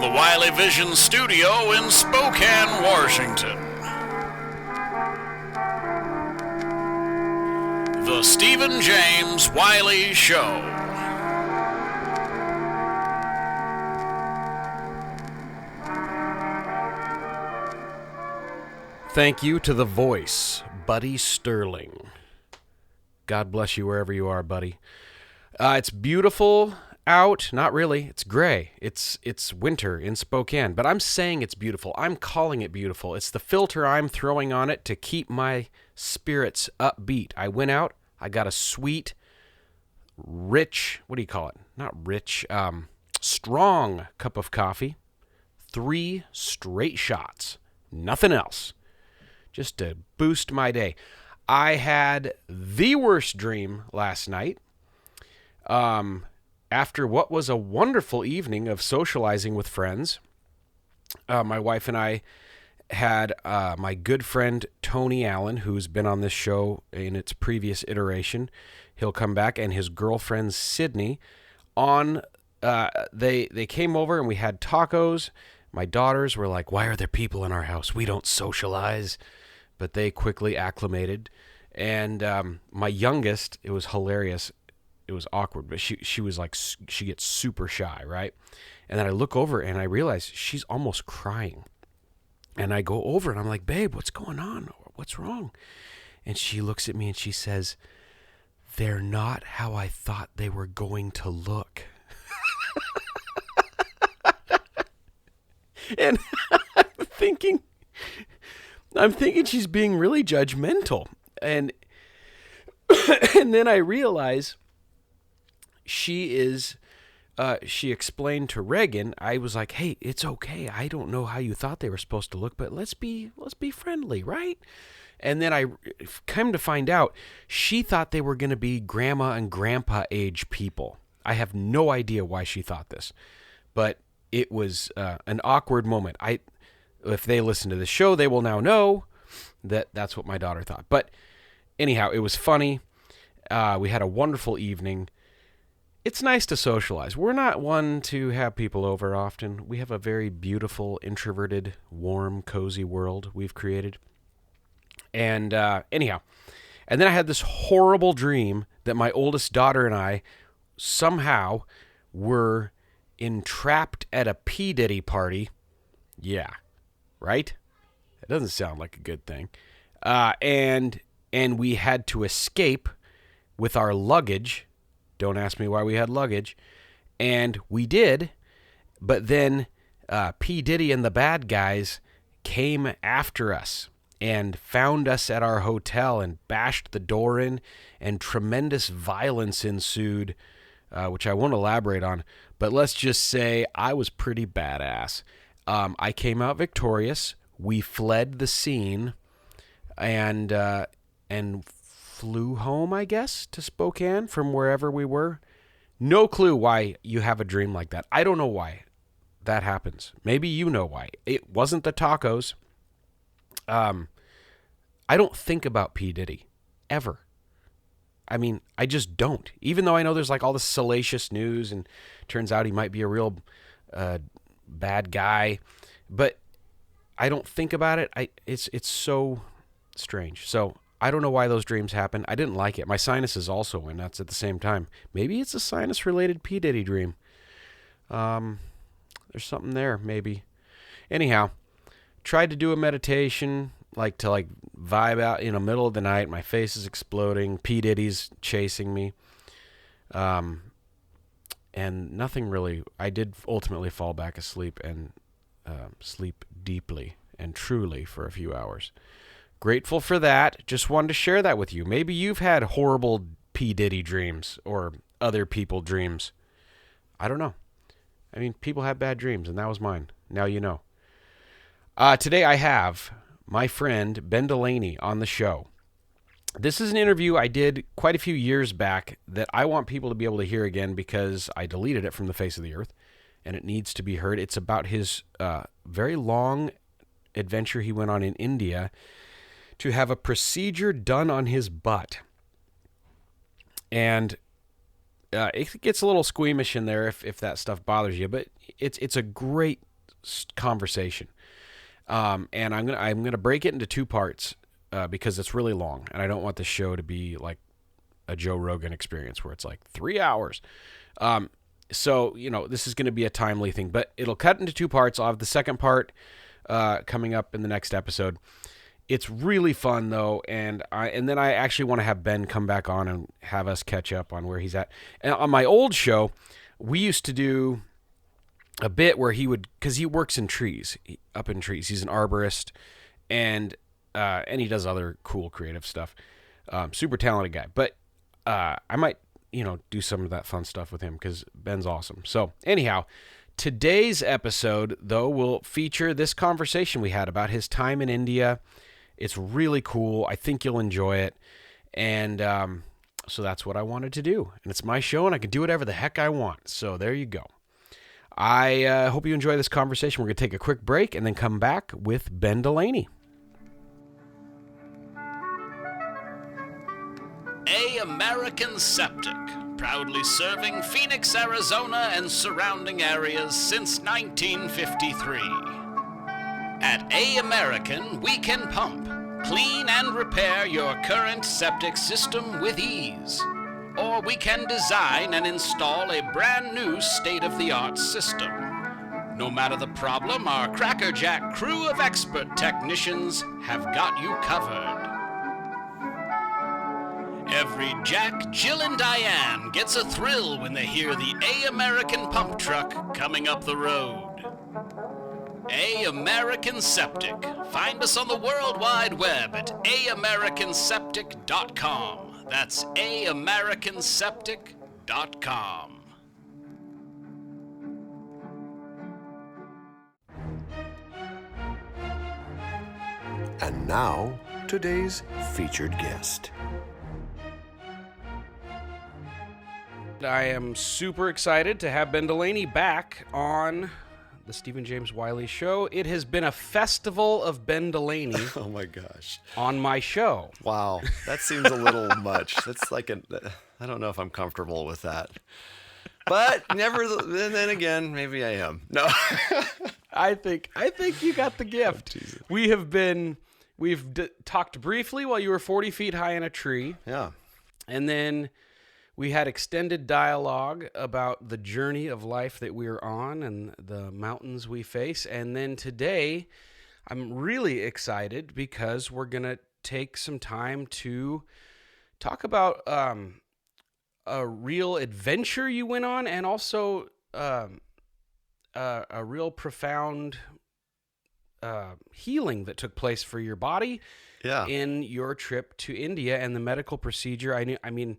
the Wiley Vision studio in Spokane, Washington. The Stephen James Wiley Show. Thank you to the voice, Buddy Sterling. God bless you wherever you are, buddy. It's beautiful out. Not really. It's gray. It's winter in Spokane, but I'm saying it's beautiful. I'm calling it beautiful. It's the filter I'm throwing on it to keep my spirits upbeat. I went out. I got a sweet, rich, what do you call it? Not rich, strong cup of coffee. 3 straight shots. Nothing else. Just to boost my day. I had the worst dream last night. After what was a wonderful evening of socializing with friends, my wife and I had my good friend Tony Allen, who's been on this show in its previous iteration. He'll come back, and his girlfriend Sydney on. They came over and we had tacos. My daughters were like, "Why are there people in our house? We don't socialize." But they quickly acclimated. And my youngest, it was hilarious. It was awkward, but she was like, she gets super shy, right? And then I look over and I realize she's almost crying. And I go over and I'm like, "Babe, what's going on? What's wrong?" And she looks at me and she says, "They're not how I thought they were going to look." And I'm thinking she's being really judgmental. And and then I realize she explained to Reagan, I was like, "Hey, it's okay. I don't know how you thought they were supposed to look, but let's be friendly, right?" And then I came to find out she thought they were going to be grandma and grandpa age people. I have no idea why she thought this, but it was an awkward moment. If they listen to the show, they will now know that that's what my daughter thought. But anyhow, it was funny. We had a wonderful evening. It's nice to socialize. We're not one to have people over often. We have a very beautiful, introverted, warm, cozy world we've created. And anyhow, and then I had this horrible dream that my oldest daughter and I somehow were entrapped at a P-Diddy party. Yeah, right? That doesn't sound like a good thing. And we had to escape with our luggage. Don't ask me why we had luggage. And we did, but then P. Diddy and the bad guys came after us and found us at our hotel and bashed the door in, and tremendous violence ensued, which I won't elaborate on. But let's just say I was pretty badass. I came out victorious. We fled the scene and flew home, I guess, to Spokane from wherever we were. No clue why you have a dream like that. I don't know why that happens. Maybe you know why. It wasn't the tacos. I don't think about P. Diddy, ever. I mean, I just don't. Even though I know there's like all this salacious news and turns out he might be a real bad guy, but I don't think about it. It's so strange. So I don't know why those dreams happen. I didn't like it. My sinuses also went nuts at the same time. Maybe it's a sinus-related P. Diddy dream. There's something there, maybe. Anyhow, tried to do a meditation, to vibe out in the middle of the night. My face is exploding. P. Diddy's chasing me. And nothing really. I did ultimately fall back asleep and sleep deeply and truly for a few hours. Grateful for that. Just wanted to share that with you. Maybe you've had horrible P. Diddy dreams or other people dreams. I don't know. I mean, people have bad dreams, and that was mine. Now you know. Today I have my friend Ben Delaney on the show. This is an interview I did quite a few years back that I want people to be able to hear again because I deleted it from the face of the earth, and it needs to be heard. It's about his very long adventure he went on in India to have a procedure done on his butt. And it gets a little squeamish in there if that stuff bothers you, but it's a great conversation. And I'm gonna break it into 2 parts because it's really long, and I don't want the show to be like a Joe Rogan experience where it's like 3 hours. So this is going to be a timely thing, but it'll cut into 2 parts. I'll have the second part coming up in the next episode. It's really fun though, and then I actually want to have Ben come back on and have us catch up on where he's at. And on my old show, we used to do a bit where because he works in trees, up in trees. He's an arborist, and he does other cool creative stuff. Super talented guy. But I might, do some of that fun stuff with him because Ben's awesome. So anyhow, today's episode, though, will feature this conversation we had about his time in India. It's really cool. I think you'll enjoy it. And so that's what I wanted to do. And it's my show, and I can do whatever the heck I want. So there you go. I hope you enjoy this conversation. We're going to take a quick break and then come back with Ben Delaney. American Septic, proudly serving Phoenix, Arizona and surrounding areas since 1953. At American, we can pump, clean and repair your current septic system with ease. Or we can design and install a brand new state-of-the-art system. No matter the problem, our crackerjack crew of expert technicians have got you covered. Every Jack, Jill, and Diane gets a thrill when they hear the American pump truck coming up the road. American Septic. Find us on the World Wide Web at americanseptic.com. That's americanseptic.com. And now, today's featured guest. I am super excited to have Ben Delaney back on the Stephen James Wiley Show. It has been a festival of Ben Delaney. Oh my gosh. On my show. Wow. That seems a little much. That's like I don't know if I'm comfortable with that. But then again, maybe I am. No. I think you got the gift. Oh, We've talked briefly while you were 40 feet high in a tree. Yeah. And then we had extended dialogue about the journey of life that we're on and the mountains we face. And then today, I'm really excited because we're going to take some time to talk about a real adventure you went on, and also a real profound healing that took place for your body in your trip to India and the medical procedure. I mean,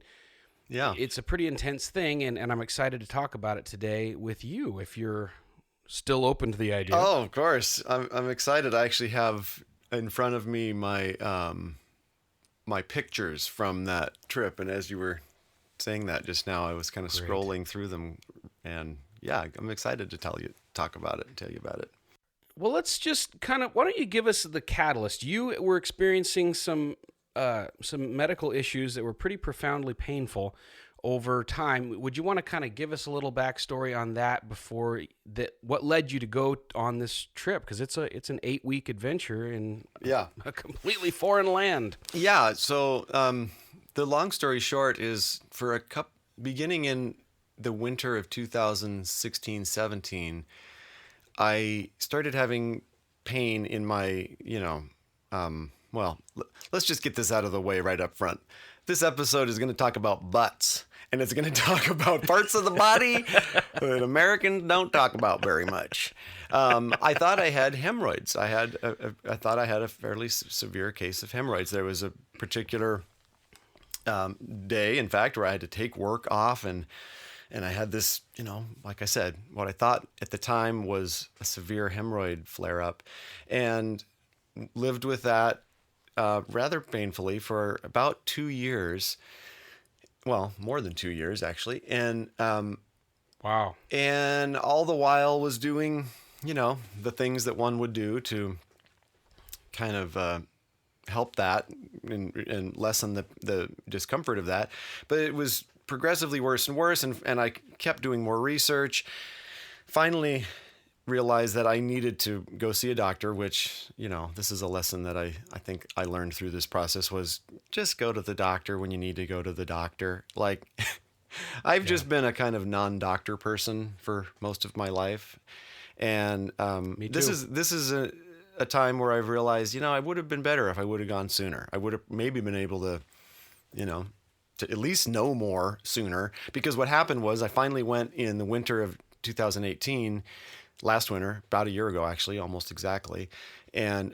it's a pretty intense thing, and I'm excited to talk about it today with you, if you're still open to the idea. Oh, of course. I'm excited. I actually have in front of me my my pictures from that trip, and as you were saying that just now, I was kind of scrolling through them, and I'm excited to tell you about it. Well, let's just why don't you give us the catalyst? You were experiencing some medical issues that were pretty profoundly painful over time. Would you want to kind of give us a little backstory on that what led you to go on this trip? Because it's an 8-week adventure in a completely foreign land. Yeah. So the long story short is beginning in the winter of 2016-17, I started having pain in my, let's just get this out of the way right up front. This episode is going to talk about butts, and it's going to talk about parts of the body that Americans don't talk about very much. I thought I had hemorrhoids. I thought I had a fairly severe case of hemorrhoids. There was a particular day, in fact, where I had to take work off, and I had this, like I said, what I thought at the time was a severe hemorrhoid flare-up, and lived with that rather painfully for about 2 years. Well, more than 2 years, actually. And wow. And all the while was doing, the things that one would do to kind of help that and lessen the discomfort of that. But it was progressively worse and worse, and I kept doing more research. Finally, realized that I needed to go see a doctor, which, this is a lesson that I think I learned through this process, was just go to the doctor when you need to go to the doctor. Like, I've just been a kind of non-doctor person for most of my life. And Me this too. is a time where I've realized, I would have been better if I would have gone sooner. I would have maybe been able to, to at least know more sooner. Because what happened was I finally went in the winter of 2018, last winter, about a year ago, actually, almost exactly, and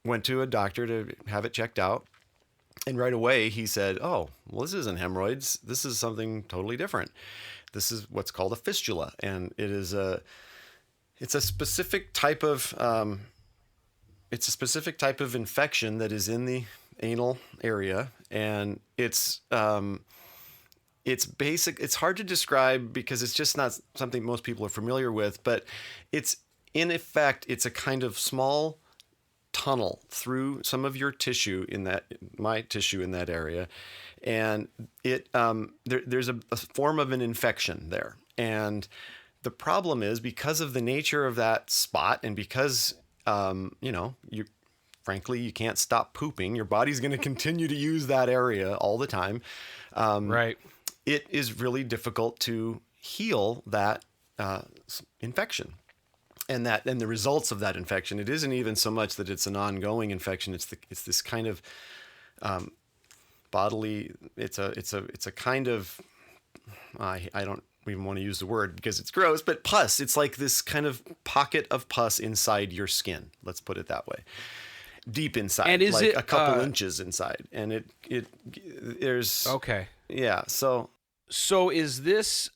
went to a doctor to have it checked out. And right away he said, "Oh, well, this isn't hemorrhoids. This is something totally different. This is what's called a fistula, and it's a specific type of infection that is in the anal area, and it's basic. It's hard to describe because it's just not something most people are familiar with, but it's in effect, it's a kind of small tunnel through some of your tissue my tissue in that area. And there's a form of an infection there. And the problem is, because of the nature of that spot, and because, frankly, you can't stop pooping, your body's going to continue to use that area all the time. Right. It is really difficult to heal that infection, and the results of that infection. It isn't even so much that it's an ongoing infection. It's this kind of bodily. It's a kind of, I don't even want to use the word because it's gross, but pus. It's like this kind of pocket of pus inside your skin. Let's put it that way. Deep inside, And is like it a couple inches inside, and there's okay? Yeah. So is this,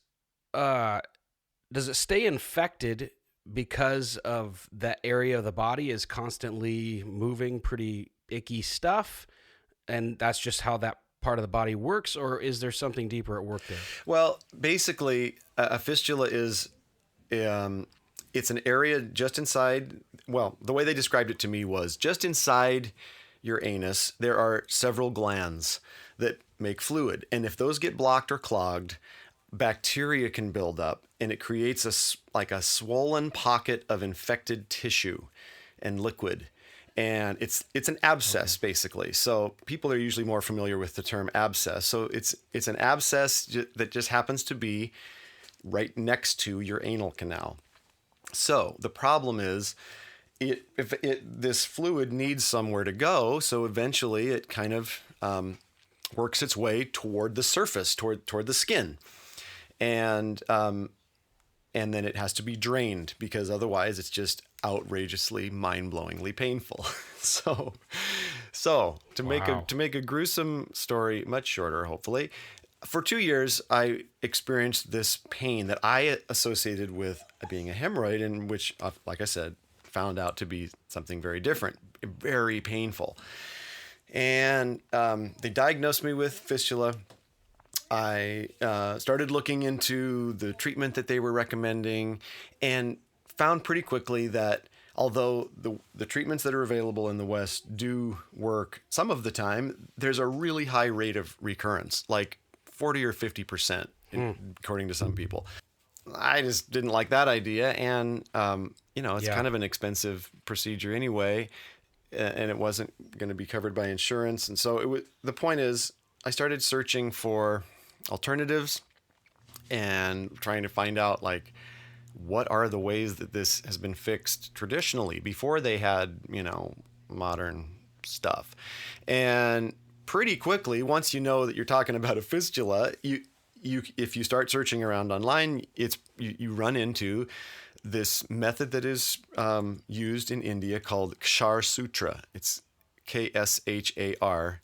does it stay infected because of that area of the body is constantly moving pretty icky stuff, and that's just how that part of the body works, or is there something deeper at work there? Well, basically, a fistula is, it's an area just inside, well, the way they described it to me was just inside your anus, there are several glands that make fluid. And if those get blocked or clogged, bacteria can build up, and it creates a swollen pocket of infected tissue and liquid. And it's an abscess, basically. So people are usually more familiar with the term abscess. So it's an abscess that just happens to be right next to your anal canal. So the problem is, this fluid needs somewhere to go. So eventually it kind of works its way toward the surface, toward the skin. And then it has to be drained, because otherwise it's just outrageously, mind-blowingly painful. So to make a gruesome story much shorter, hopefully, for 2 years I experienced this pain that I associated with being a hemorrhoid, and which, like I said, found out to be something very different, very painful. And they diagnosed me with fistula. I started looking into the treatment that they were recommending, and found pretty quickly that although the treatments that are available in the West do work some of the time, there's a really high rate of recurrence, like 40 or 50%, according to some people. I just didn't like that idea. And, it's kind of an expensive procedure anyway, and it wasn't going to be covered by insurance. And so the point is, I started searching for alternatives and trying to find out, like, what are the ways that this has been fixed traditionally before they had, modern stuff. And pretty quickly, once you know that you're talking about a fistula, if you start searching around online, you run into this method that is used in India called Kshar Sutra. It's KSHAR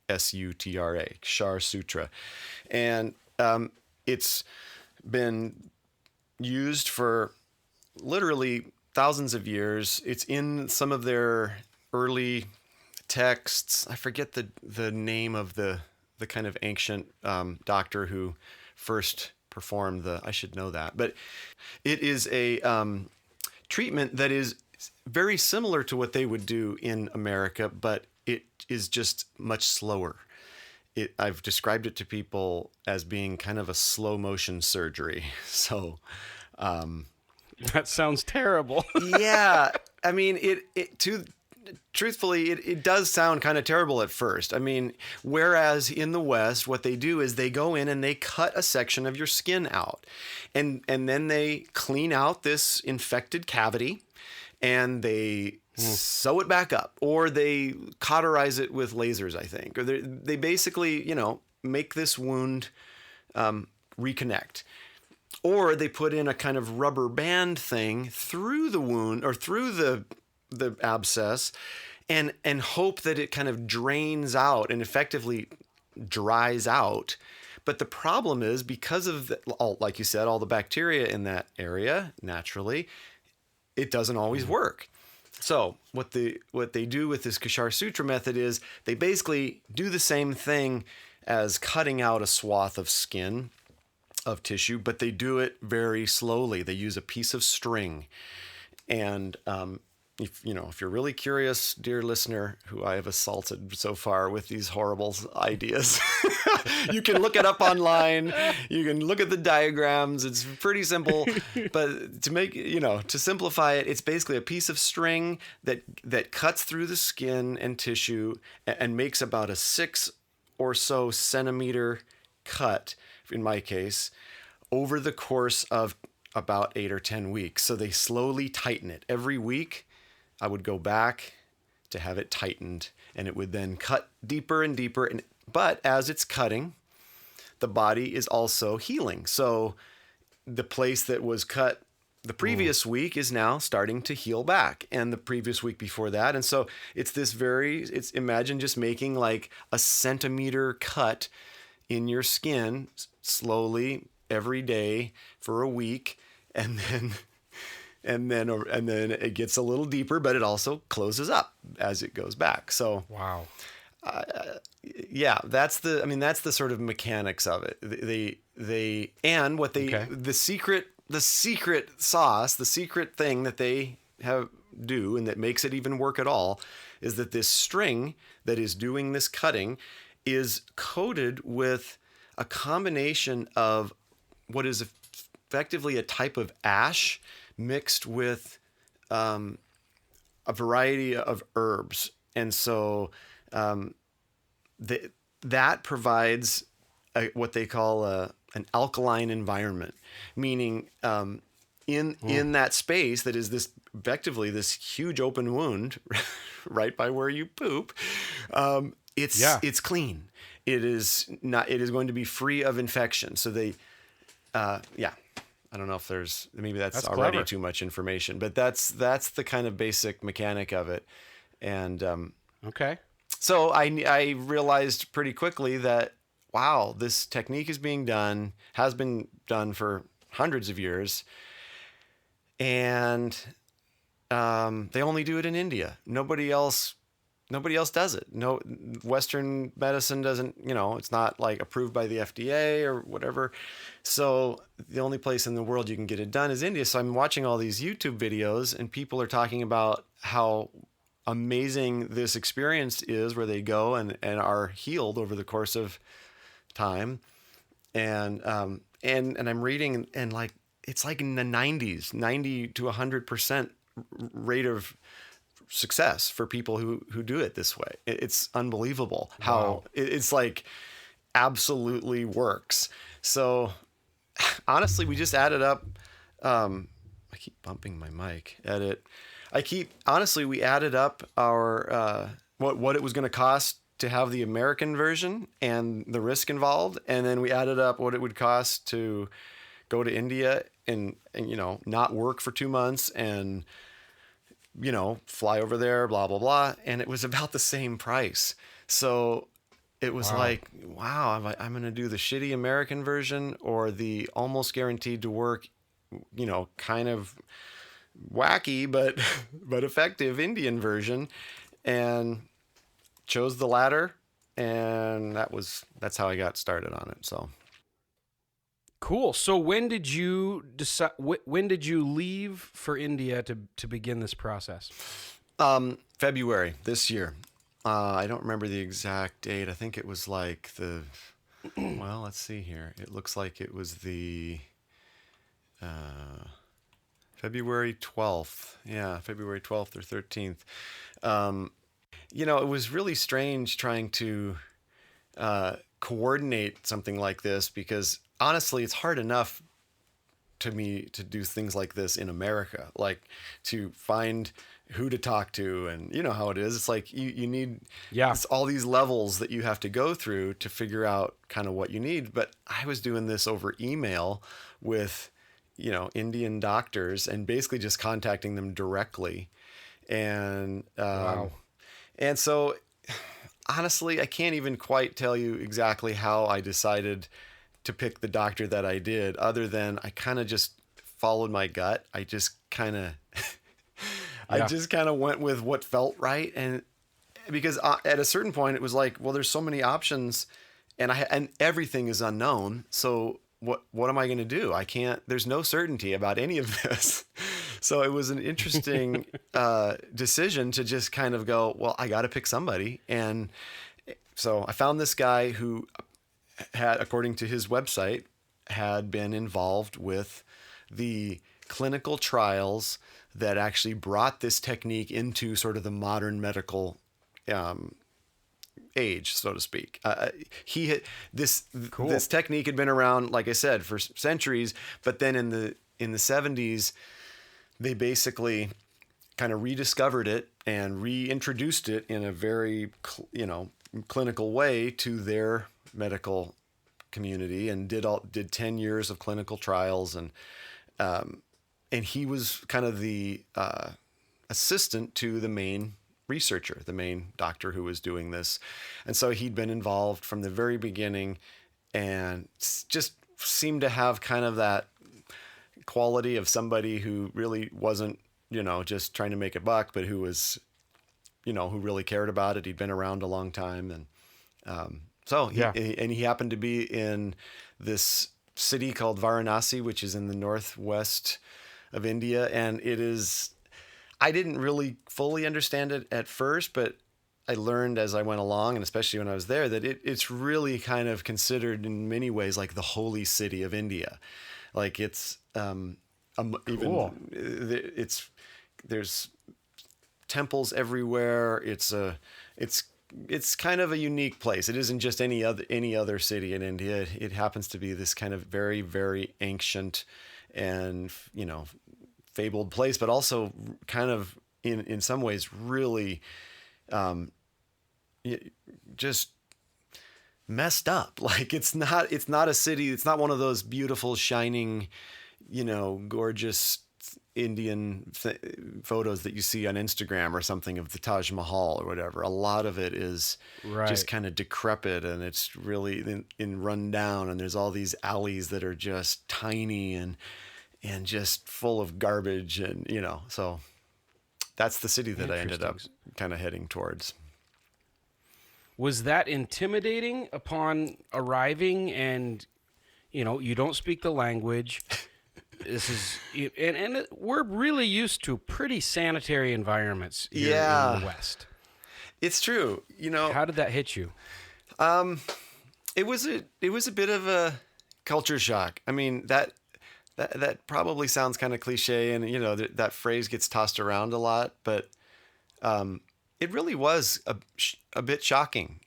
SUTRA, Kshar Sutra. And it's been used for literally thousands of years. It's in some of their early texts. I forget the name of the kind of ancient doctor who first performed I should know that. But it is a treatment that is very similar to what they would do in America, but it is just much slower. I've described it to people as being kind of a slow motion surgery. So, That sounds terrible. Yeah, I mean, truthfully, it does sound kind of terrible at first. I mean, whereas in the West, what they do is they go in and they cut a section of your skin out, and then they clean out this infected cavity, and they sew it back up, or they cauterize it with lasers, I think, or they basically, make this wound reconnect. Or they put in a kind of rubber band thing through the wound or through the abscess and hope that it kind of drains out and effectively dries out. But the problem is, because of like you said, all the bacteria in that area, naturally, it doesn't always work. So what they do with this Kashar Sutra method is they basically do the same thing as cutting out a swath of skin, of tissue, but they do it very slowly. They use a piece of string. And if you're really curious, dear listener, who I have assaulted so far with these horrible ideas, you can look it up online. You can look at the diagrams. It's pretty simple, but to simplify it, it's basically a piece of string that cuts through the skin and tissue and makes about a 6 or so centimeter cut, in my case, over the course of about 8 or 10 weeks. So they slowly tighten it. Every week, I would go back to have it tightened, and it would then cut deeper and deeper. But as it's cutting, the body is also healing. So the place that was cut the previous week is now starting to heal back, and the previous week before that. And so it's imagine just making like a centimeter cut in your skin slowly every day for a week, and then it gets a little deeper, but it also closes up as it goes back. So wow. Yeah, that's the sort of mechanics of it. The secret sauce, the secret thing that they do and that makes it even work at all is that this string that is doing this cutting is coated with a combination of what is effectively a type of ash mixed with a variety of herbs. And so that provides what they call an alkaline environment, meaning in that space that is effectively this huge open wound right by where you poop, it's clean. It is going to be free of infection. So I don't know if maybe that's already clever. Too much information, but that's the kind of basic mechanic of it. And okay. So I realized pretty quickly that, wow, this technique has been done for hundreds of years, and they only do it in India. Nobody else does it. No, Western medicine doesn't, it's not like approved by the FDA or whatever. So the only place in the world you can get it done is India. So I'm watching all these YouTube videos, and people are talking about how amazing this experience is, where they go and are healed over the course of time. And I'm reading, and like, it's like in the 90s, 90 to 100% rate of success for people who do it this way. It's unbelievable how it's like absolutely works. So honestly, we just added up. I keep bumping my mic. We added up our what it was going to cost to have the American version and the risk involved, and then we added up what it would cost to go to India and not work for 2 months and fly over there, blah blah blah, and it was about the same price. So it was like, wow, I'm going to do the shitty American version or the almost guaranteed to work, kind of wacky but effective Indian version, and chose the latter, and that's how I got started on it. So cool. So when did you decide? When did you leave for India to begin this process? February this year. I don't remember the exact date. I think it was like well, let's see here. It looks like it was the February 12th. Yeah, February 12th or 13th. It was really strange trying to coordinate something like this because honestly, it's hard enough to me to do things like this in America, like to find who to talk to. And you know how it is. It's like you need it's all these levels that you have to go through to figure out kind of what you need. But I was doing this over email with, Indian doctors and basically just contacting them directly. And, and so honestly, I can't even quite tell you exactly how I decided to pick the doctor that I did, other than I kind of just followed my gut. I just kind of, went with what felt right. And because at a certain point it was like, well, there's so many options and everything is unknown. So what am I going to do? There's no certainty about any of this. So it was an interesting decision to just kind of go, well, I got to pick somebody. And so I found this guy who had, according to his website, had been involved with the clinical trials that actually brought this technique into sort of the modern medical age, so to speak. He had this technique had been around, like I said, for centuries, but then in the 70s, they basically kind of rediscovered it and reintroduced it in a very, clinical way to their medical community, and did 10 years of clinical trials, and he was kind of the assistant to the main researcher, the main doctor who was doing this. And so he'd been involved from the very beginning and just seemed to have kind of that quality of somebody who really wasn't, just trying to make a buck, but who was, who really cared about it. He'd been around a long time. And he happened to be in this city called Varanasi, which is in the northwest of India. And I didn't really fully understand it at first, but I learned as I went along, and especially when I was there, that it's really kind of considered in many ways like the holy city of India. Like it's there's temples everywhere. It's kind of a unique place. It isn't just any other city in India. It happens to be this kind of very, very ancient and, fabled place, but also kind of in some ways really just messed up. Like it's not a city. It's not one of those beautiful, shining, gorgeous Indian photos that you see on Instagram or something of the Taj Mahal or whatever. A lot of it is just kind of decrepit, and it's really in run down, and there's all these alleys that are just tiny and just full of garbage, and so that's the city that I ended up kind of heading towards. Was that intimidating upon arriving? And you don't speak the language. This is and we're really used to pretty sanitary environments here in the West. It's true. How did that hit you? It was a bit of a culture shock. I mean, that probably sounds kind of cliche, and that phrase gets tossed around a lot, but it really was a bit shocking.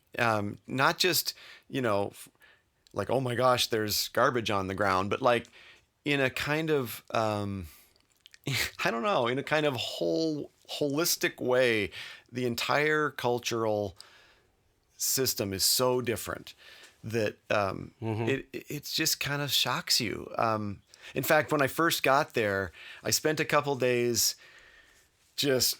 Not just like, oh my gosh, there's garbage on the ground, but like in a kind of I don't know, in a kind of holistic way, the entire cultural system is so different that it just kind of shocks you. In fact, when I first got there, I spent a couple days just,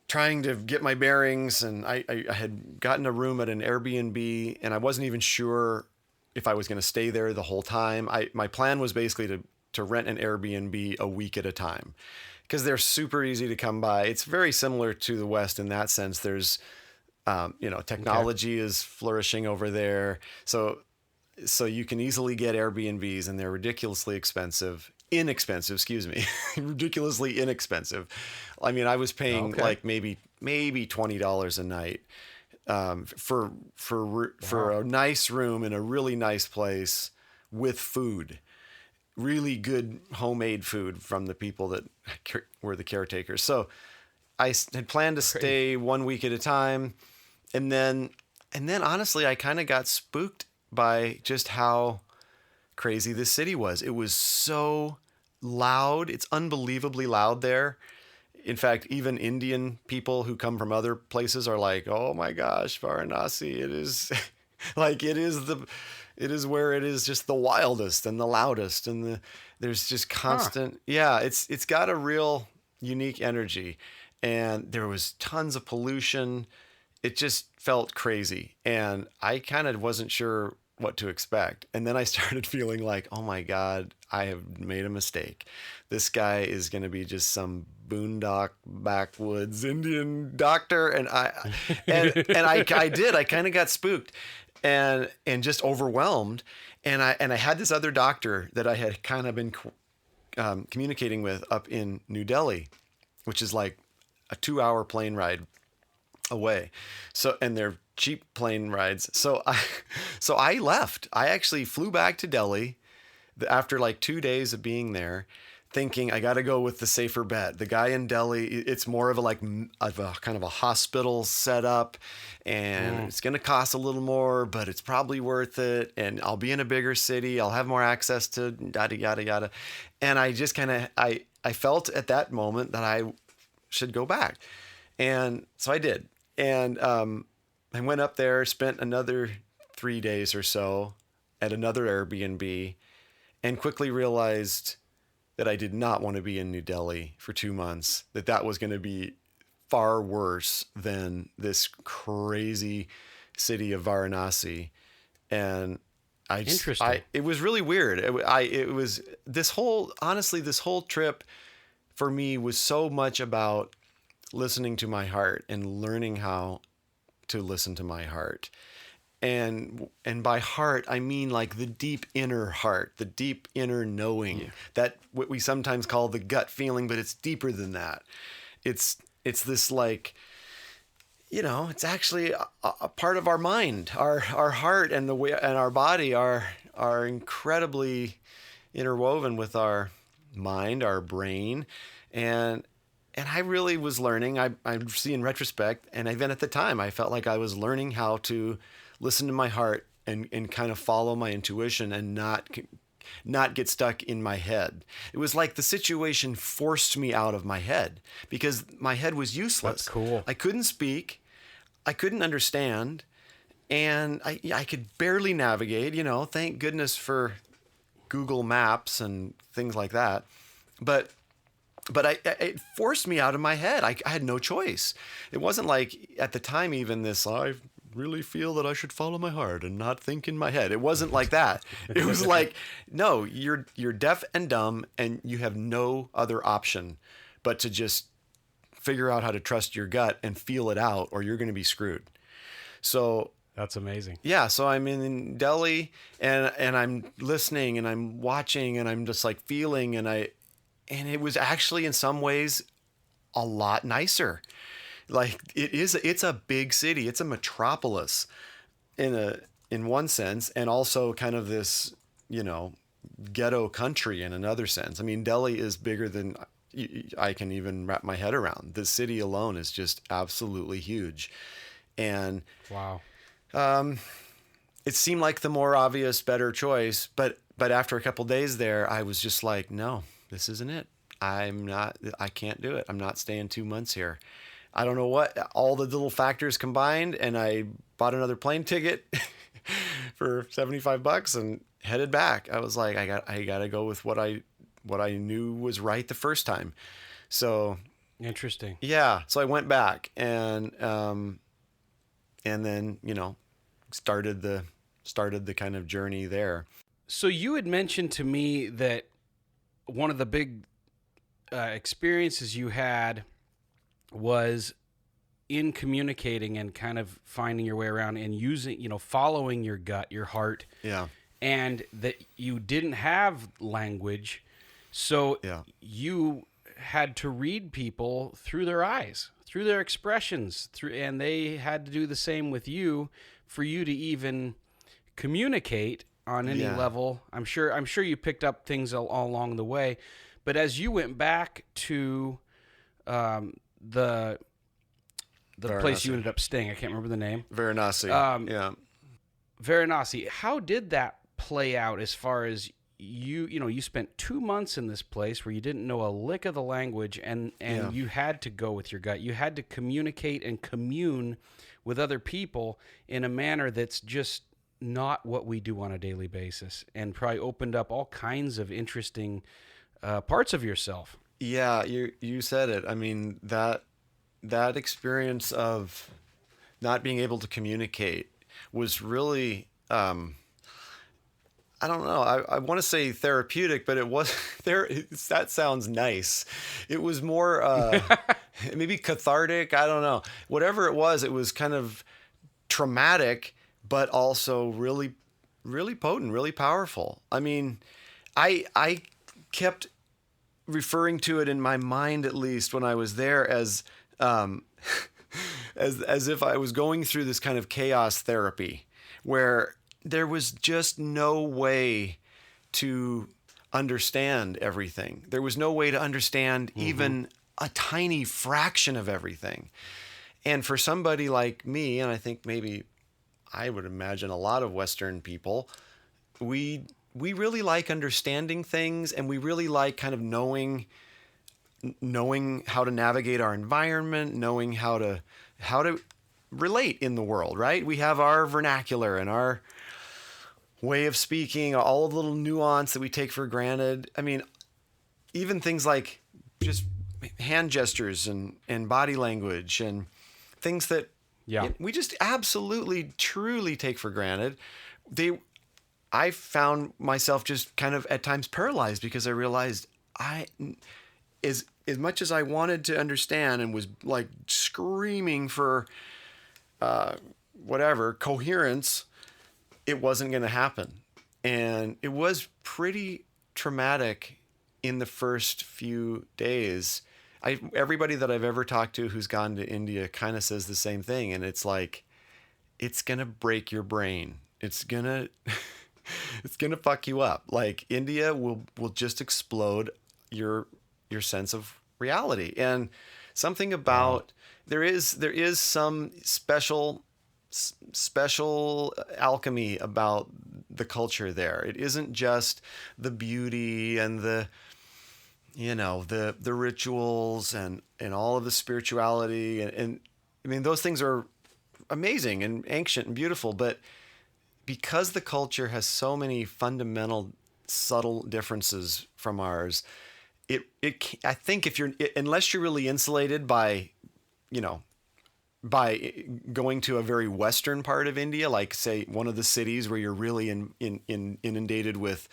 trying to get my bearings. And I had gotten a room at an Airbnb, and I wasn't even sure if I was going to stay there the whole time. My plan was basically to rent an Airbnb a week at a time, because they're super easy to come by. It's very similar to the West in that sense. There's, technology is flourishing over there. So you can easily get Airbnbs, and they're ridiculously ridiculously inexpensive. I mean, I was paying like maybe $20 a night for a nice room in a really nice place with food. really good homemade food from the people that were the caretakers. So I had planned to stay 1 week at a time. And then honestly, I kind of got spooked by just how crazy this city was. It was so loud. It's unbelievably loud there. In fact, even Indian people who come from other places are like, "Oh my gosh, Varanasi, it is like it is where it is just the wildest and the loudest, and there's just constant yeah, it's got a real unique energy, and there was tons of pollution. It just felt crazy, and I kind of wasn't sure what to expect. And then I started feeling like, oh my God, I have made a mistake. This guy is going to be just some boondock backwoods Indian doctor. And I kind of got spooked and just overwhelmed. And I had this other doctor that I had kind of been communicating with up in New Delhi, which is like a 2-hour plane ride away. So, and they're cheap plane rides. So I left. I actually flew back to Delhi after like 2 days of being there, thinking I got to go with the safer bet. The guy in Delhi, it's more of a kind of a hospital setup, and it's going to cost a little more, but it's probably worth it. And I'll be in a bigger city. I'll have more access to yada, yada, yada. And I just kind of, I felt at that moment that I should go back. And so I did. And I went up there, spent another 3 days or so at another Airbnb, and quickly realized that I did not want to be in New Delhi for 2 months, that was going to be far worse than this crazy city of Varanasi. And it was really weird. It was this whole trip for me was so much about listening to my heart and learning how to listen to my heart. And by heart, I mean like the deep inner heart, the deep inner knowing, that what we sometimes call the gut feeling, but it's deeper than that. It's this like, it's actually a part of our mind, our heart and the way, and our body are incredibly interwoven with our mind, our brain. And I really was learning, I see in retrospect, and even at the time, I felt like I was learning how to listen to my heart and kind of follow my intuition and not get stuck in my head. It was like the situation forced me out of my head because my head was useless. That's cool. I couldn't speak. I couldn't understand. And I could barely navigate, thank goodness for Google Maps and things like that. But it forced me out of my head. I had no choice. It wasn't like at the time even this, I really feel that I should follow my heart and not think in my head. It wasn't like that. It was like, no, you're deaf and dumb and you have no other option but to just figure out how to trust your gut and feel it out or you're going to be screwed. So that's amazing. Yeah. So I'm in Delhi and I'm listening and I'm watching and I'm just like feeling and it was actually in some ways a lot nicer. Like it's a big city. It's a metropolis in one sense, and also kind of this, ghetto country in another sense. I mean, Delhi is bigger than I can even wrap my head around. The city alone is just absolutely huge. And wow. It seemed like the more obvious, better choice, but after a couple days there, I was just like, no, this isn't it. I can't do it. I'm not staying 2 months here. I don't know what, all the little factors combined, and I bought another plane ticket for $75 and headed back. I was like, I got to go with what I knew was right the first time. So interesting. Yeah. So I went back and then, started the kind of journey there. So you had mentioned to me that one of the big experiences you had was in communicating and kind of finding your way around and using, following your gut, your heart. Yeah. And that you didn't have language. So you had to read people through their eyes, through their expressions, and they had to do the same with you for you to even communicate on any level. I'm sure you picked up things all along the way, but as you went back to the place you ended up staying, I can't remember the name. Varanasi. Yeah. Varanasi. How did that play out as far as you spent 2 months in this place where you didn't know a lick of the language, and you had to go with your gut. You had to communicate and commune with other people in a manner that's just not what we do on a daily basis, and probably opened up all kinds of interesting parts of yourself. Yeah, you said it. I mean, that experience of not being able to communicate was really, I don't know. I want to say therapeutic, but it was there. That sounds nice. It was more maybe cathartic. I don't know. Whatever it was kind of traumatic, but also really, really potent, really powerful. I mean, I kept referring to it in my mind, at least when I was there, as as if I was going through this kind of chaos therapy, where there was just no way to understand everything. There was no way to understand even a tiny fraction of everything. And for somebody like me, and I think maybe I would imagine a lot of Western people, we really like understanding things, and we really like kind of knowing how to navigate our environment, knowing how to relate in the world, right? We have our vernacular and our way of speaking, all of the little nuance that we take for granted. I mean, even things like just hand gestures and body language and things that we just absolutely, truly take for granted. I found myself just kind of at times paralyzed, because I realized as much as I wanted to understand and was like screaming for coherence, it wasn't going to happen. And it was pretty traumatic in the first few days. Everybody that I've ever talked to who's gone to India kind of says the same thing. And it's like, it's going to break your brain. It's going to, it's going to fuck you up. Like, India will just explode your sense of reality. And something about, there is some special alchemy about the culture there. It isn't just the beauty and the rituals and all of the spirituality and I mean, those things are amazing and ancient and beautiful, but because the culture has so many fundamental subtle differences from ours, I think unless you're really insulated by going to a very Western part of India, like say one of the cities where you're really inundated with,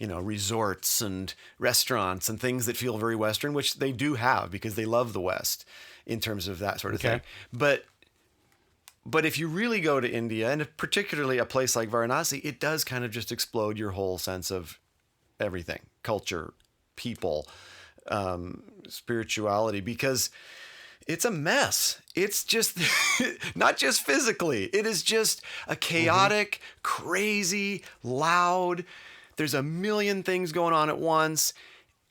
resorts and restaurants and things that feel very Western, which they do have because they love the West in terms of that sort of thing. But if you really go to India, and particularly a place like Varanasi, it does kind of just explode your whole sense of everything, culture, people, spirituality, because it's a mess. It's just not just physically. It is just a chaotic, crazy, loud. There's a million things going on at once.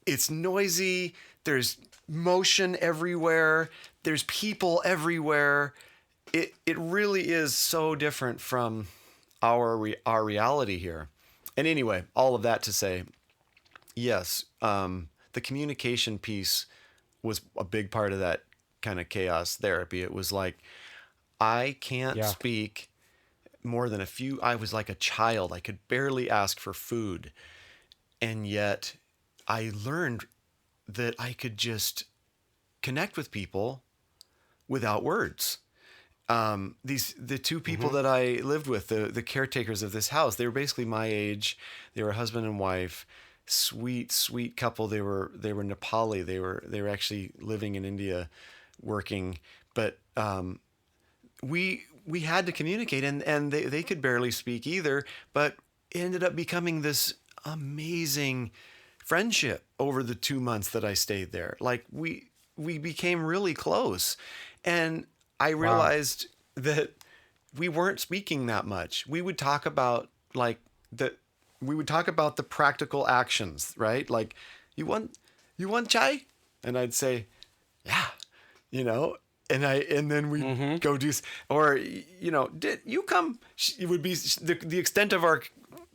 It's noisy. There's motion everywhere. There's people everywhere. It really is so different from our reality here. And anyway, all of that to say, yes, the communication piece was a big part of that kind of chaos therapy. It was like, I can't speak more than a few. I was like a child. I could barely ask for food. And yet I learned that I could just connect with people without words. The two people that I lived with, the caretakers of this house, they were basically my age. They were husband and wife, sweet couple. They were Nepali. They were actually living in India, working, but we had to communicate, and they could barely speak either, but it ended up becoming this amazing friendship over the 2 months that I stayed there. Like we became really close, and I realized that we weren't speaking that much. We would talk about like that we would talk about the practical actions, right? Like, you want chai? And I'd say, yeah, and then we go do, or, did you come? It would be the extent of our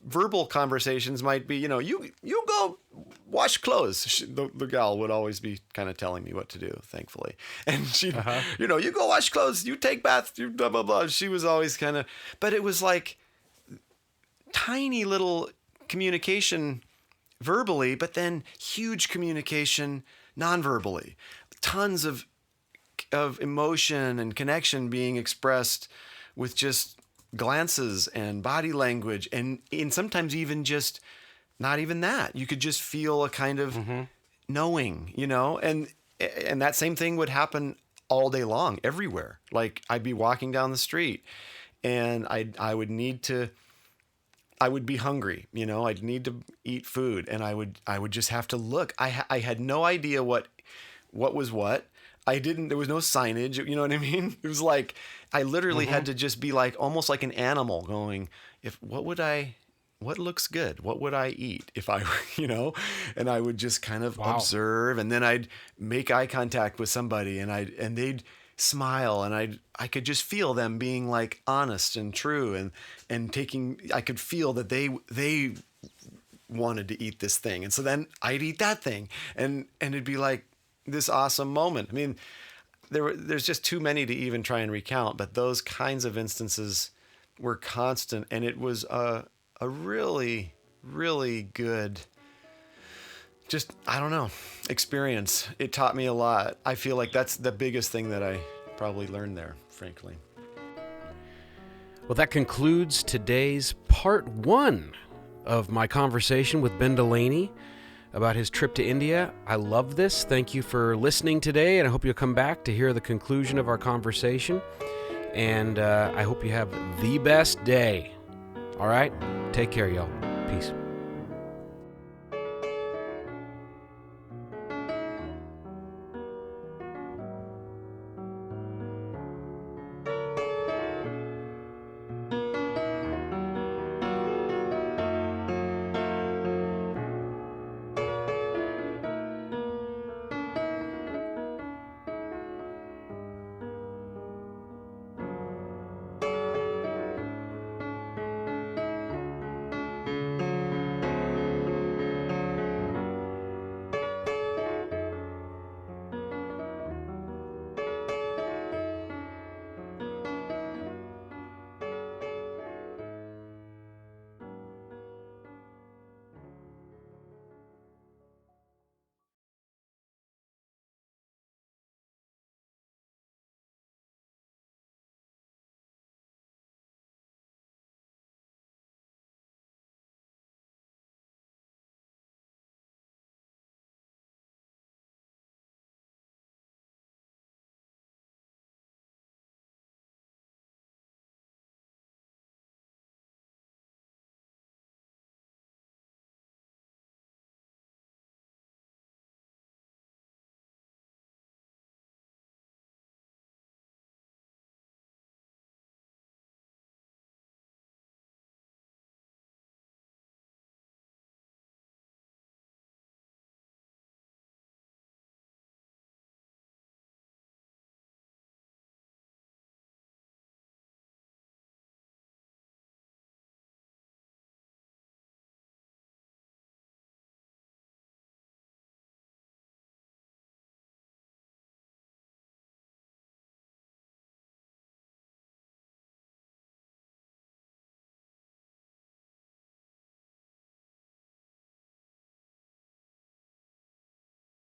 verbal conversations might be, you go wash clothes. The gal would always be kind of telling me what to do, thankfully. And she, you go wash clothes, you take bath, you blah, blah, blah. She was always kind of, but it was like tiny little communication verbally, but then huge communication non-verbally. Tons of emotion and connection being expressed with just glances and body language, and sometimes even just not even that. You could just feel a kind of knowing, and that same thing would happen all day long, everywhere. Like, I'd be walking down the street, and I would be hungry, I'd need to eat food, and I would just have to look. I had no idea what was what. There was no signage, you know what I mean? It was like, I literally had to just be like, almost like an animal going, what looks good? What would I eat if I, and I would just kind of observe, and then I'd make eye contact with somebody, and they'd smile, and I could just feel them being like honest and true, and I could feel that they wanted to eat this thing. And so then I'd eat that thing, and it'd be like this awesome moment. I mean, there's just too many to even try and recount, but those kinds of instances were constant, and it was a really, really good, just, I don't know, experience. It taught me a lot. I feel like that's the biggest thing that I probably learned there, frankly. Well, that concludes today's part 1 of my conversation with Ben Delaney about his trip to India. I love this. Thank you for listening today, and I hope you'll come back to hear the conclusion of our conversation. And I hope you have the best day. All right? Take care, y'all. Peace.